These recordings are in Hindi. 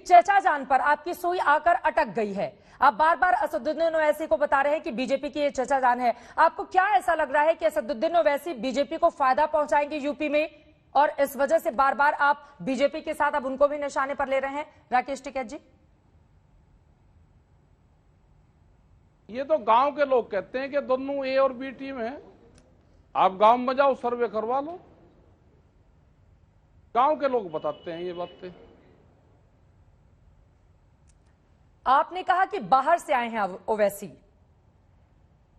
चचा जान पर आपकी सुई आकर अटक गई है। आप बार बार असदुद्दीन ओवैसी को बता रहे हैं कि बीजेपी की ये चचा जान है। आपको क्या ऐसा लग रहा है कि असदुद्दीन ओवैसी बीजेपी को फायदा पहुंचाएंगे यूपी में, और इस वजह से बार बार आप बीजेपी के साथ अब उनको भी निशाने पर ले रहे हैं? राकेश टिकैत जी, ये तो गांव के लोग कहते हैं कि दोनों ए और बी टीम है। आप गांव में जाओ, सर्वे करवा लो, गांव के लोग बताते हैं ये बातें। आपने कहा कि बाहर से आए हैं ओवैसी,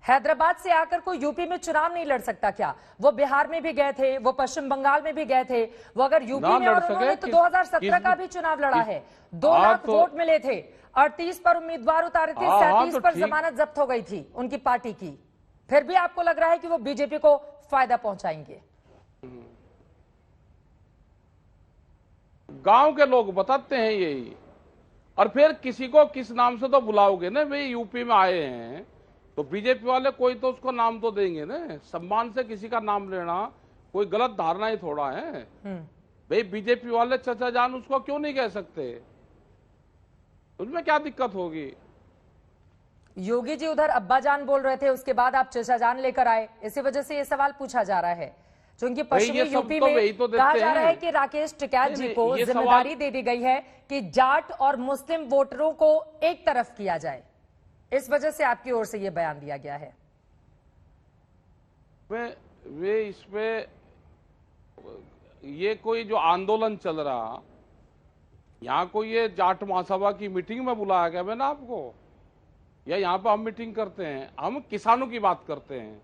हैदराबाद से आकर कोई यूपी में चुनाव नहीं लड़ सकता क्या? वो बिहार में भी गए थे, वो पश्चिम बंगाल में भी गए थे, वो अगर यूपी में, और उन्होंने तो 2017 का भी चुनाव लड़ा है, 2 लाख वोट मिले थे, 38 पर उम्मीदवार उतारे थे, 37 पर जमानत जब्त हो गई थी उनकी पार्टी की, फिर भी आपको लग रहा है कि वो बीजेपी को फायदा पहुंचाएंगे? गांव के लोग बताते हैं यही। और फिर किसी को किस नाम से तो बुलाओगे ना, भाई यूपी में आए हैं तो बीजेपी वाले कोई तो उसको नाम तो देंगे ना। सम्मान से किसी का नाम लेना कोई गलत धारणा ही थोड़ा है। भाई बीजेपी वाले चचा जान उसको क्यों नहीं कह सकते? उसमें क्या दिक्कत होगी? योगी जी उधर अब्बा जान बोल रहे थे, उसके बाद आप चचा जान लेकर आए, इसी वजह से ये सवाल पूछा जा रहा है। क्योंकि पश्चिमी यूपी में कहा जा रहा है कि राकेश टिकैत जी को जिम्मेदारी दे दी गई है कि जाट और मुस्लिम वोटरों को एक तरफ किया जाए, इस वजह से आपकी ओर से यह बयान दिया गया है। वे इसमें ये कोई जो आंदोलन चल रहा, यहाँ कोई ये जाट महासभा की मीटिंग में बुलाया गया मैंने आपको, या यहाँ पर हम मीटिंग करते हैं? हम किसानों की बात करते हैं,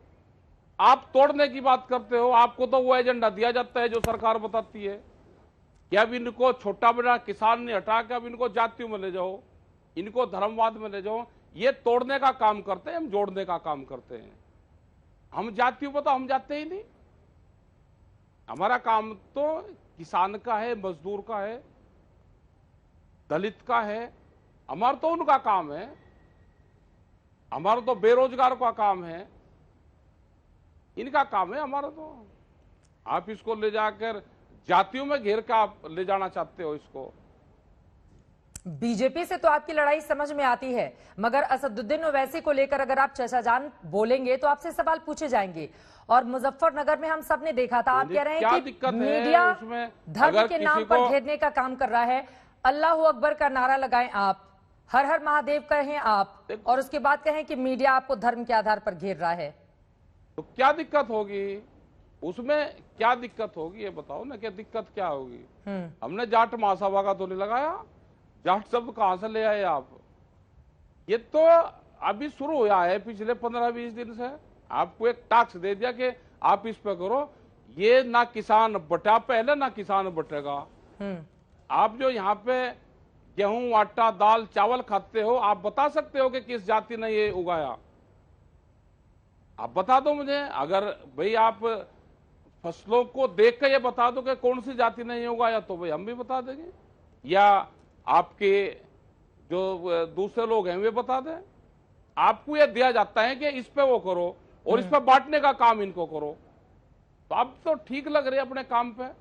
आप तोड़ने की बात करते हो। आपको तो वो एजेंडा दिया जाता है जो सरकार बताती है कि अब इनको छोटा बड़ा किसान ने हटा के अब इनको जातियों में ले जाओ, इनको धर्मवाद में ले जाओ। ये तोड़ने का काम करते हैं, हम जोड़ने का काम करते हैं। हम जातियों पर तो हम जाते ही नहीं। हमारा काम तो किसान का है, मजदूर का है, दलित का है, हमारा तो उनका काम है। हमारा तो बेरोजगार का काम है, इनका काम है हमारा तो। आप इसको ले जाकर जातियों में घेर कर आप ले जाना चाहते हो इसको। बीजेपी से तो आपकी लड़ाई समझ में आती है, मगर असदुद्दीन ओवैसी को लेकर अगर आप चचा जान बोलेंगे तो आपसे सवाल पूछे जाएंगे। और मुजफ्फरनगर में हम सब ने देखा था, आप कह रहे हैं कि मीडिया धर्म के नाम पर घेरने का काम कर रहा है। अल्लाह अकबर का नारा लगाएं आप, हर हर महादेव कहें आप, और उसके बाद कहें कि मीडिया आपको धर्म के आधार पर घेर रहा है, तो क्या दिक्कत होगी? उसमें क्या दिक्कत होगी ये बताओ ना, क्या दिक्कत क्या होगी? हमने जाट महासभा का तो नहीं लगाया। जाट शब्द कहां से ले आए आप? ये तो अभी शुरू हुआ है पिछले 15-20 दिन से। आपको एक टास्क दे दिया कि आप इस पे करो। ये ना किसान बटा पहले, ना किसान बटेगा। आप जो यहाँ पे गेहूं, आटा, दाल, चावल खाते हो, आप बता सकते हो कि किस जाति ने ये उगाया? आप बता दो मुझे। अगर भाई आप फसलों को देख कर ये बता दो कि कौन सी जाति ने ये उगाया, तो भाई हम भी बता देंगे, या आपके जो दूसरे लोग हैं वे बता दें। आपको यह दिया जाता है कि इस पे वो करो और इस पे बांटने का काम इनको करो। तो आप तो ठीक लग रहे अपने काम पे।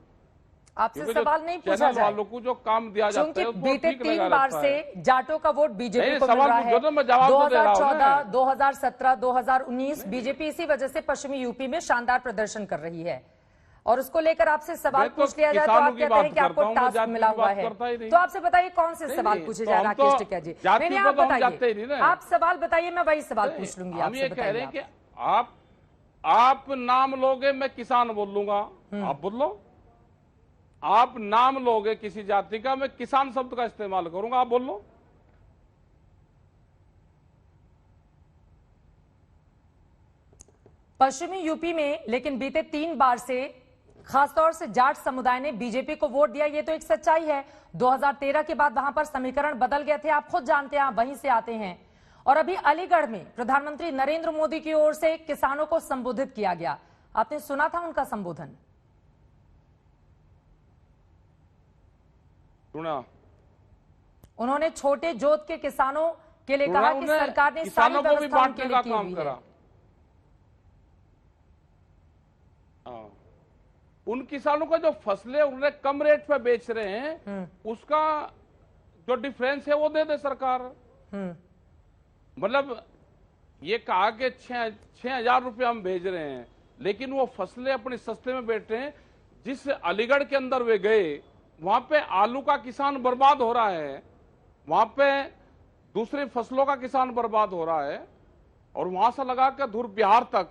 आपसे सवाल नहीं पूछा जाए वालों को जो काम दिया जाता है बीते 3 बार से जाटों का वोट बीजेपी को मिल रहा है। 2014, 2017, 2019 बीजेपी इसी वजह से पश्चिमी यूपी में शानदार प्रदर्शन कर रही है, और उसको लेकर आपसे सवाल पूछ लिया जाए तो आप कहते हैं कि आपको टास्क मिला हुआ है। तो आपसे बताइए कौन से सवाल पूछे जाए राकेश टिकैत जी? नहीं, आप बताइए, आप सवाल बताइए, मैं वही सवाल पूछ लूंगी। हम ये कह रहे हैं कि आप नाम लोगे, मैं किसान बोल लूंगा, आप बोल लो। आप नाम लोगे किसी जाति का, मैं किसान शब्द का इस्तेमाल करूंगा, आप बोल लो। पश्चिमी यूपी में लेकिन बीते 3 बार से खासतौर से जाट समुदाय ने बीजेपी को वोट दिया, ये तो एक सच्चाई है। 2013 के बाद वहां पर समीकरण बदल गए थे, आप खुद जानते हैं, आप वहीं से आते हैं। और अभी अलीगढ़ में प्रधानमंत्री नरेंद्र मोदी की ओर से किसानों को संबोधित किया गया, आपने सुना था उनका संबोधन? सुना। उन्होंने छोटे जोत के किसानों के लिए कहा कि सरकार ने सारी व्यवस्था उनके लिए की हुई है। उन किसानों का जो फसलें उन्होंने कम रेट पे बेच रहे हैं, उसका जो डिफरेंस है वो दे दे सरकार। मतलब ये कहा कि 6,000 रुपये हम भेज रहे हैं, लेकिन वो फसलें अपने सस्ते में बेच रहे हैं। जिस अलीगढ़ के अंदर वे गए, वहां पे आलू का किसान बर्बाद हो रहा है, वहां पे दूसरी फसलों का किसान बर्बाद हो रहा है, और वहां से लगा कर दूर बिहार तक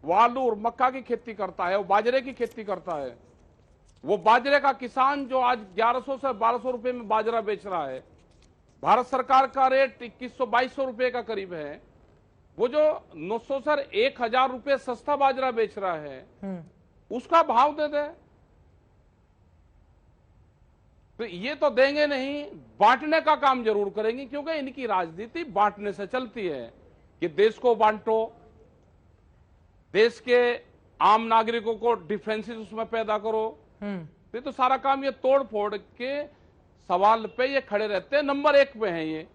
वो आलू और मक्का की खेती करता है, वो बाजरे की खेती करता है। वो बाजरे का किसान जो आज 1100 से 1200 रुपए में बाजरा बेच रहा है, भारत सरकार का रेट 2100-2200 रुपए का करीब है, वो जो 900 से 1000 रुपए सस्ता बाजरा बेच रहा है, उसका भाव दे दे। तो ये तो देंगे नहीं, बांटने का काम जरूर करेंगे, क्योंकि इनकी राजनीति बांटने से चलती है कि देश को बांटो, देश के आम नागरिकों को डिफरेंसेस उसमें पैदा करो। ये तो सारा काम ये तोड़ फोड़ के सवाल पे ये खड़े रहते हैं, नंबर 1 पे हैं ये।